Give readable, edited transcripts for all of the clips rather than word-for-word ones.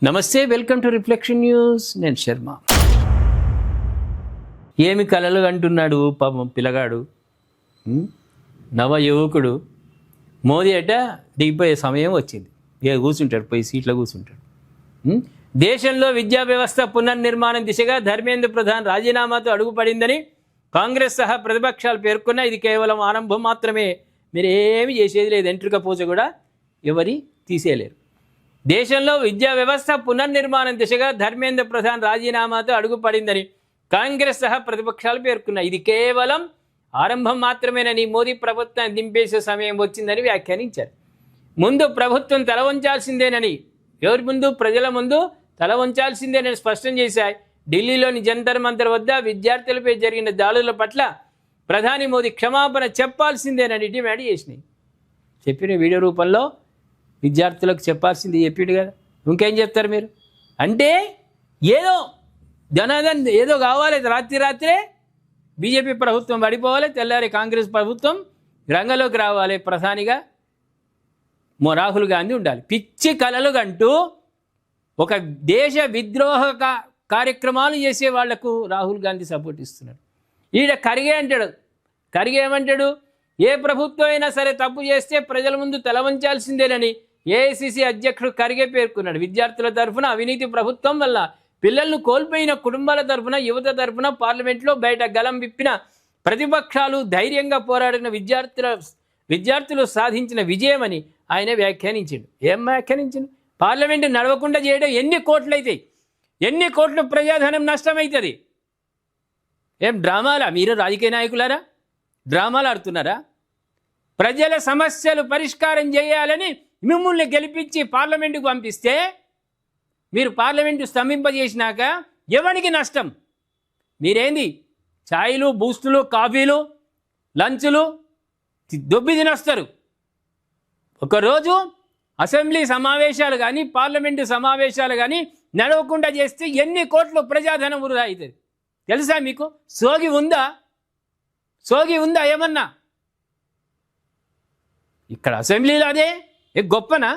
నమస్తే, welcome to reflection news. నేను శర్మ. ఏమి కలలు అంటున్నాడు పాపం పిల్లగాడు, నవ యువకుడు. మోదీ అట దిగిపోయే సమయం వచ్చింది. కూర్చుంటాడు, పోయి సీట్లో కూర్చుంటాడు. దేశంలో విద్యా వ్యవస్థ పునర్నిర్మాణం దిశగా ధర్మేంద్ర ప్రధాన్ రాజీనామాతో అడుగుపడిందని కాంగ్రెస్ సహా ప్రతిపక్షాలు పేర్కొన్నా ఇది కేవలం ఆరంభం మాత్రమే, మీరు ఏమి చేసేది లేదు, ఎంట్రుక పూజ కూడా ఎవరి తీసేయలేరు. దేశంలో విద్యా వ్యవస్థ పునర్నిర్మాణం దిశగా ధర్మేంద్ర ప్రధాన్ రాజీనామాతో అడుగుపడిందని కాంగ్రెస్ సహా ప్రతిపక్షాలు పేర్కొన్నాయి. ఇది కేవలం ఆరంభం మాత్రమేనని, మోదీ ప్రభుత్వాన్ని దింపేసే సమయం వచ్చిందని వ్యాఖ్యానించారు. ముందు ప్రభుత్వం తల వంచాల్సిందేనని, ఎవరి ముందు? ప్రజల ముందు తల వంచాల్సిందేనని స్పష్టం చేశాయి. ఢిల్లీలోని జంతర్ మంతర్ వద్ద విద్యార్థులపై జరిగిన దాడుల పట్ల ప్రధాని మోదీ క్షమాపణ చెప్పాల్సిందేనని డిమాండ్ చేసినాయి. చెప్పిన వీడియో రూపంలో విద్యార్థులకు చెప్పాల్సింది చెప్పాడు కదా, ఇంకేం చెప్తారు మీరు? అంటే ఏదో జనాదన్ ఏదో కావాలి, రాత్రే బీజేపీ ప్రభుత్వం పడిపోవాలి, తెల్లారి కాంగ్రెస్ ప్రభుత్వం రంగంలోకి రావాలి, ప్రధానిగా రాహుల్ గాంధీ ఉండాలి. పిచ్చి కలలు కంటూ ఒక దేశ విద్రోహ కార్యక్రమాలు చేసే వాళ్లకు రాహుల్ గాంధీ సపోర్ట్ ఇస్తున్నాడు. ఈడ ఖర్గే అంటాడు, ఖర్గే ఏమంటాడు? ఏ ప్రభుత్వం అయినా సరే తప్పు చేస్తే ప్రజల ముందు తల వంచాల్సిందేనని ఏఐసిసి అధ్యక్షుడు ఖర్గే పేర్కొన్నాడు. విద్యార్థుల తరఫున అవినీతి ప్రభుత్వం వల్ల పిల్లలను కోల్పోయిన కుటుంబాల తరఫున, యువత తరఫున పార్లమెంట్లో బయట గలం విప్పిన ప్రతిపక్షాలు ధైర్యంగా పోరాడిన విద్యార్థులు సాధించిన విజయమని ఆయన వ్యాఖ్యానించాడు. ఏం వ్యాఖ్యానించాడు? పార్లమెంటు నడవకుండా చేయడం ఎన్ని కోట్లు అవుతాయి, ఎన్ని కోట్ల ప్రజాధనం నష్టమవుతుంది? ఏం డ్రామాలా? మీరు రాజకీయ నాయకులారా డ్రామాలు ఆడుతున్నారా? ప్రజల సమస్యలు పరిష్కారం చేయాలని మిమ్మల్ని గెలిపించి పార్లమెంటుకు పంపిస్తే మీరు పార్లమెంటు స్తంభింపజేసినాక ఎవరికి నష్టం? మీరేంది ఛాయలు, బూస్టులు, కాఫీలు, లంచులు దొబ్బి తినొస్తారు. ఒకరోజు అసెంబ్లీ సమావేశాలు కానీ పార్లమెంటు సమావేశాలు కానీ నడవకుండా చేస్తే ఎన్ని కోట్ల ప్రజాధనం వృధా అవుతుంది తెలుసా మీకు? సోగి ఉందా ఏమన్నా? ఇక్కడ అసెంబ్లీలో అదే గొప్పనా?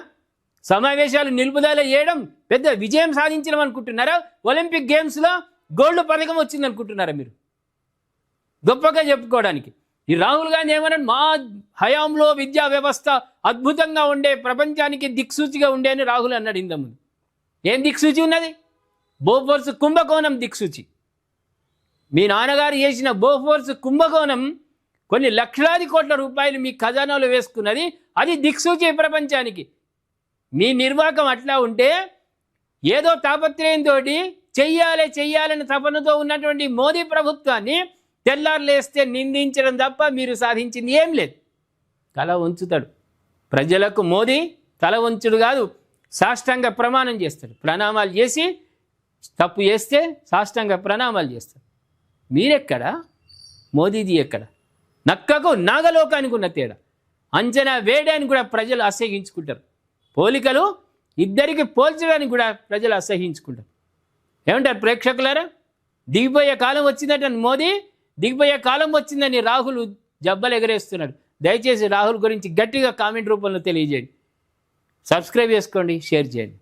సమావేశాలు నిలుపుదల చేయడం పెద్ద విజయం సాధించడం అనుకుంటున్నారా? ఒలింపిక్ గేమ్స్లో గోల్డ్ పథకం వచ్చింది అనుకుంటున్నారా మీరు గొప్పగా చెప్పుకోవడానికి? ఈ రాహుల్ గాంధీ ఏమన్నా మా హయాంలో విద్యా వ్యవస్థ అద్భుతంగా ఉండే, ప్రపంచానికి దిక్సూచిగా ఉండే అని రాహుల్ అన్నాడు ఇంతకుముందు. ఏం దిక్సూచి ఉన్నది? బోఫోర్స్ కుంభకోణం దిక్సూచి. మీ నాన్నగారు చేసిన బోఫోర్స్ కుంభకోణం కొన్ని లక్షలాది కోట్ల రూపాయలు మీ ఖజానాలో వేసుకున్నది, అది దిక్సూచి ప్రపంచానికి. మీ నిర్వాహకం అట్లా ఉంటే ఏదో తాపత్రయంతో చెయ్యాలని తపనతో ఉన్నటువంటి మోదీ ప్రభుత్వాన్ని తెల్లారులేస్తే నిందించడం తప్ప మీరు సాధించింది ఏం లేదు. తల వంచుతాడు ప్రజలకు మోదీ. తల వంచుడు కాదు, సాష్టాంగ ప్రమాణం చేస్తాడు. ప్రణామాలు చేసి, తప్పు చేస్తే సాష్టాంగ ప్రణామాలు చేస్తాడు. మీరెక్కడ? మోదీది ఎక్కడ? నక్కకు నాగలోకానికి ఉన్న తేడా. అంచనా వేయడానికి కూడా ప్రజలు అసహ్యించుకుంటారు. పోలికలు ఇద్దరికి పోల్చడానికి కూడా ప్రజలు అసహ్యించుకుంటారు. ఏమంటారు ప్రేక్షకులారా? దిగిపోయే కాలం వచ్చిందట మోదీ, దిగిపోయే కాలం వచ్చిందని రాహుల్ జబ్బలు ఎగరేస్తున్నాడు. దయచేసి రాహుల్ గురించి గట్టిగా కామెంట్ రూపంలో తెలియజేయండి. సబ్స్క్రైబ్ చేసుకోండి, షేర్ చేయండి.